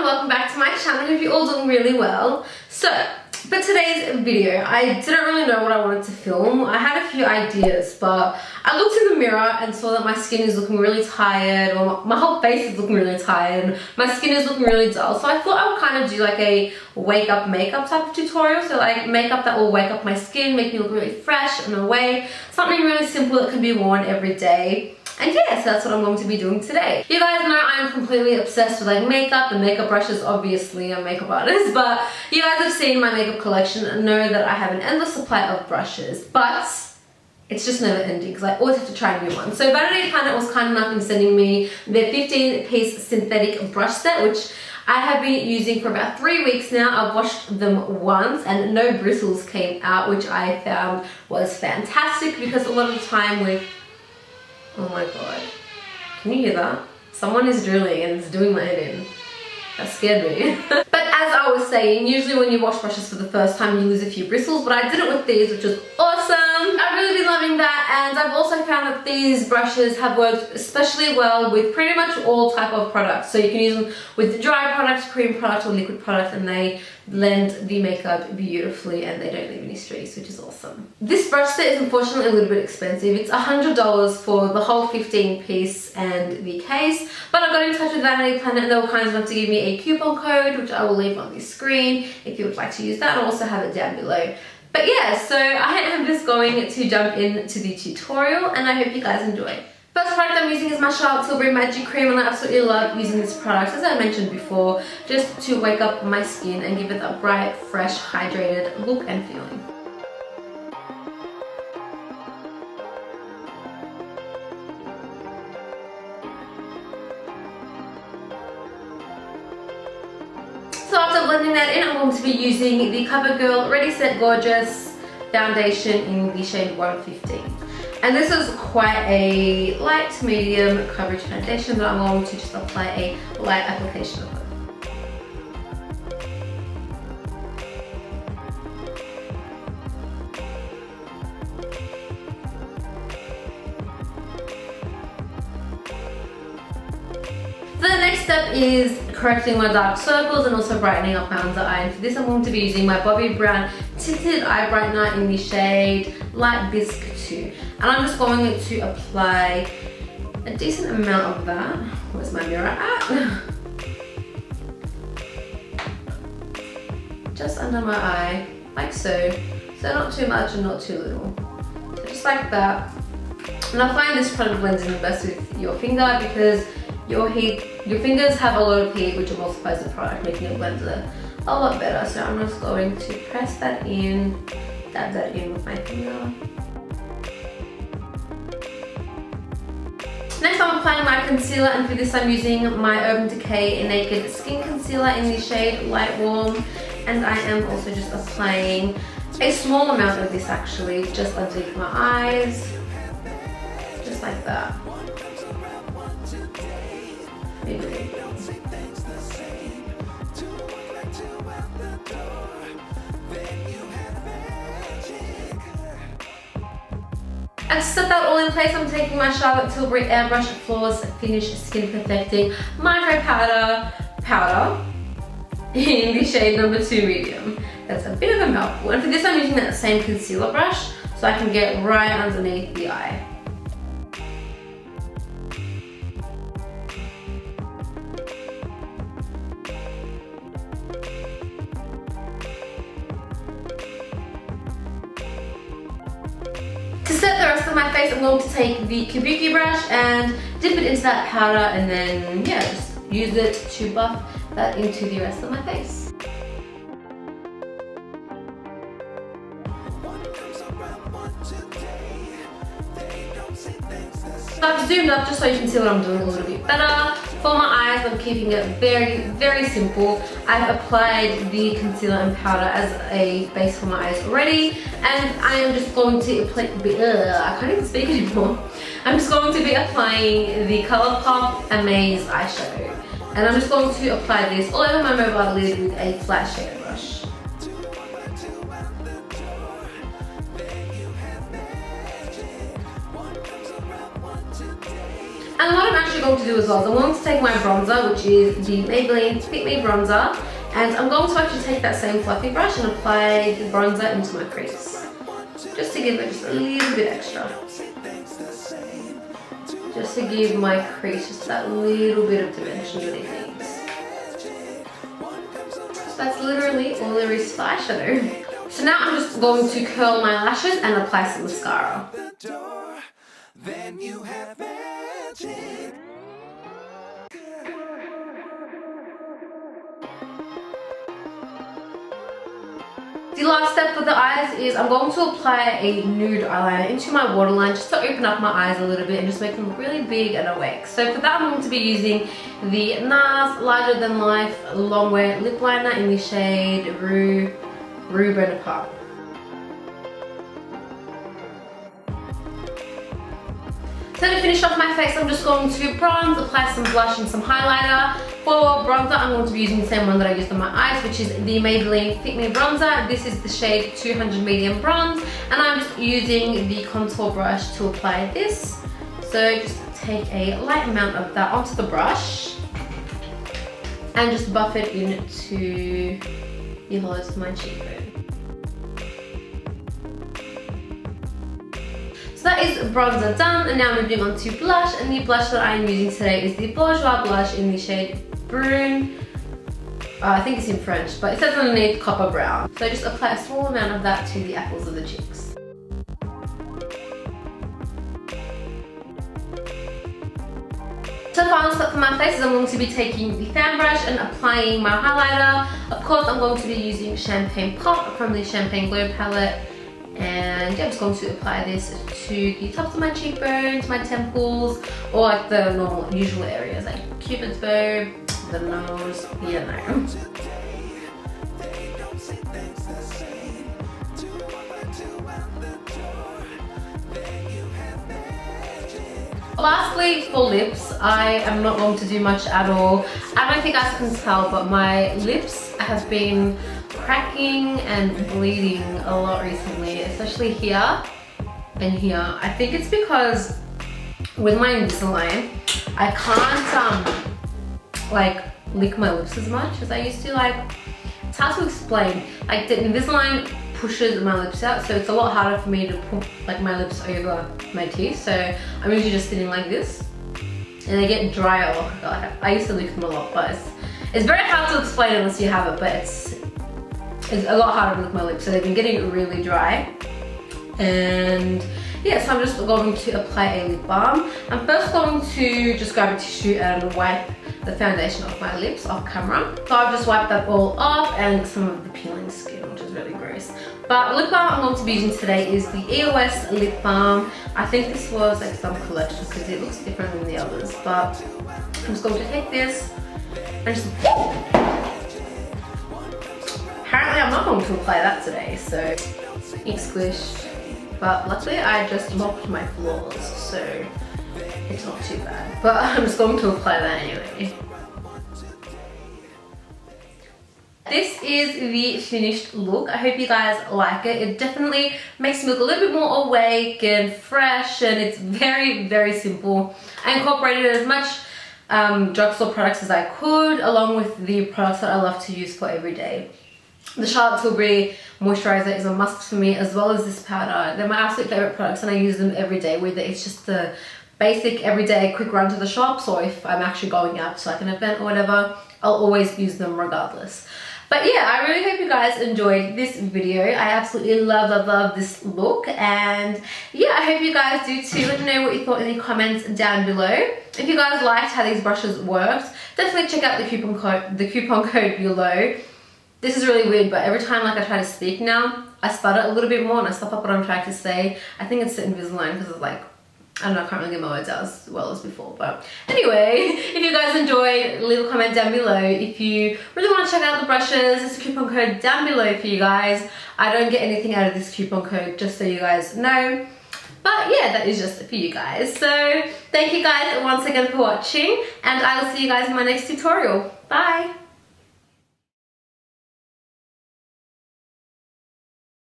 welcome back to my channel. I hope you're all doing really well. So, for today's video, I didn't really know what I wanted to film. I had a few ideas, but I looked in the mirror and saw that my skin is looking really tired, or my whole face is looking really tired, and my skin is looking really dull. So I thought I would kind of do like a wake up makeup type of tutorial. So like makeup that will wake up my skin, make me look really fresh and awake. Something really simple that can be worn every day. And yeah, so that's what I'm going to be doing today. You guys know I'm completely obsessed with like makeup and makeup brushes. Obviously, I'm a makeup artist, but you guys have seen my makeup collection and know that I have an endless supply of brushes, but it's just never ending because I always have to try a new one. So Vanity was kind enough in sending me their 15-piece synthetic brush set, which I have been using for about 3 weeks now. I've washed them once and no bristles came out, which I found was fantastic because a lot of the time with... Oh my god. Can you hear that? Someone is drilling and it's doing my head in. That scared me. But as I was saying, usually when you wash brushes for the first time, you lose a few bristles, but I did it with these, which was awesome. I've really been loving that, and I've also found that these brushes have worked especially well with pretty much all type of products. So you can use them with dry product, cream product, or liquid product, and they blend the makeup beautifully and they don't leave any streaks, which is awesome. This brush set is unfortunately a little bit expensive. It's $100 for the whole 15-piece and the case, but I got in touch with Vanity Planet and they were kind enough to give me a coupon code, which I will leave on the screen if you would like to use that. I'll also have it down below. But yeah, so I am just going to jump into the tutorial and I hope you guys enjoy. First product I'm using is my Tilbury Magic Cream, and I absolutely love using this product, as I mentioned before, just to wake up my skin and give it that bright, fresh, hydrated look and feeling. So after blending that in, I'm going to be using the Covergirl Ready Set Gorgeous foundation in the shade 115. And this is quite a light to medium coverage foundation, but I'm going to just apply a light application of it. So the next step is correcting my dark circles and also brightening up my under eye. And for this I'm going to be using my Bobbi Brown Tinted Eye Brightener in the shade Light Bisque 2. And I'm just going to apply a decent amount of that. Where's my mirror at? Just under my eye, like so. So not too much and not too little. So just like that. And I find this product blends in the best with your finger because your fingers have a lot of heat, which emulsifies the product, making it blend a lot better. So I'm just going to press that in, dab that in with my finger. Next I'm applying my concealer, and for this I'm using my Urban Decay Naked Skin Concealer in the shade Light Warm. And I am also just applying a small amount of this actually, just underneath my eyes. Just like that. Maybe. And to set that all in place, I'm taking my Tilbury Airbrush Flawless Finish Skin Perfecting Micro Powder in the shade number 2 medium. That's a bit of a mouthful. And for this I'm using that same concealer brush so I can get right underneath the eye. To set the rest of my face, I'm going to take the Kabuki brush and dip it into that powder, and then yeah, just use it to buff that into the rest of my face. So I've zoomed up just so you can see what I'm doing a little bit better. For my eyes, I'm keeping it very, very simple. I've applied the concealer and powder as a base for my eyes already, and I am just going to apply, I can't even speak anymore. I'm just going to be applying the ColourPop Amaze eyeshadow. And I'm just going to apply this all over my mobile lid with a flat shader brush. And what I'm actually going to do as well is I'm going to take my bronzer, which is the Maybelline Fit Me Bronzer, and I'm going to actually take that same fluffy brush and apply the bronzer into my crease. Just to give it just a little bit extra. Just to give my crease just that little bit of dimension that it needs. So that's literally all there is for eyeshadow. So now I'm just going to curl my lashes and apply some mascara. The last step for the eyes is I'm going to apply a nude eyeliner into my waterline just to open up my eyes a little bit and just make them really big and awake. So for that I'm going to be using the NARS Larger Than Life Longwear Lip Liner in the shade Rue Bonaparte. So to finish off my face, I'm just going to bronze, apply some blush and some highlighter. For bronzer, I'm going to be using the same one that I used on my eyes, which is the Maybelline Fit Me Bronzer. This is the shade 200 Medium Bronze, and I'm just using the contour brush to apply this. So just take a light amount of that onto the brush and just buff it into the hollows of my cheekbone. So that is bronzer done, and now moving on to blush, and the blush that I'm using today is the Bourgois Blush in the shade Brune. I think it's in French, but it says underneath copper brown. So just apply a small amount of that to the apples of the cheeks. So the final step for my face is I'm going to be taking the fan brush and applying my highlighter. Of course, I'm going to be using Champagne Pop from the Champagne Glow palette. And yeah, I'm just going to apply this to the tops of my cheekbones, my temples, or like the normal, usual areas like Cupid's bow, the nose, you know. Lastly, for lips, I am not going to do much at all. I don't think you guys can tell, but my lips have been cracking and bleeding a lot recently, especially here and here. I think it's because with my Invisalign, I can't like lick my lips as much as I used to. Like, it's hard to explain. Like, the Invisalign pushes my lips out, so it's a lot harder for me to put like my lips over my teeth. So I'm usually just sitting like this, and they get drier. Oh god, I used to lick them a lot, but it's very hard to explain unless you have it. But it's a lot harder to lick my lips, so they've been getting really dry. And yeah, so I'm just going to apply a lip balm. I'm first going to just grab a tissue and wipe the foundation off my lips off camera. So I've just wiped that all off and some of the peeling skin, which is really gross. But the lip balm I'm going to be using today is the EOS lip balm. I think this was like some collection because it looks different than the others. But I'm just going to take this and just... Apparently I'm not going to apply that today, so it's squished. But luckily I just mopped my floors, so it's not too bad. But I'm just going to apply that anyway. This is the finished look. I hope you guys like it. It definitely makes me look a little bit more awake and fresh, and it's very, very simple. I incorporated as much drugstore products as I could, along with the products that I love to use for every day. The Charlotte Tilbury moisturizer is a must for me, as well as this powder. They're my absolute favorite products, and I use them every day, whether it's just the basic everyday quick run to the shops, or if I'm actually going out to like an event or whatever, I'll always use them regardless. But yeah, I really hope you guys enjoyed this video. I absolutely love this look, and yeah, I hope you guys do too. Let me know what you thought in the comments down below. If you guys liked how these brushes worked, definitely check out the coupon code below. This is really weird, but every time like I try to speak now, I stutter a little bit more and I stop up what I'm trying to say. I think it's the Invisalign because it's like, I don't know, I can't really get my words out as well as before. But anyway, if you guys enjoyed, leave a comment down below. If you really want to check out the brushes, there's a coupon code down below for you guys. I don't get anything out of this coupon code, just so you guys know. But yeah, that is just for you guys. So thank you guys once again for watching, and I will see you guys in my next tutorial. Bye!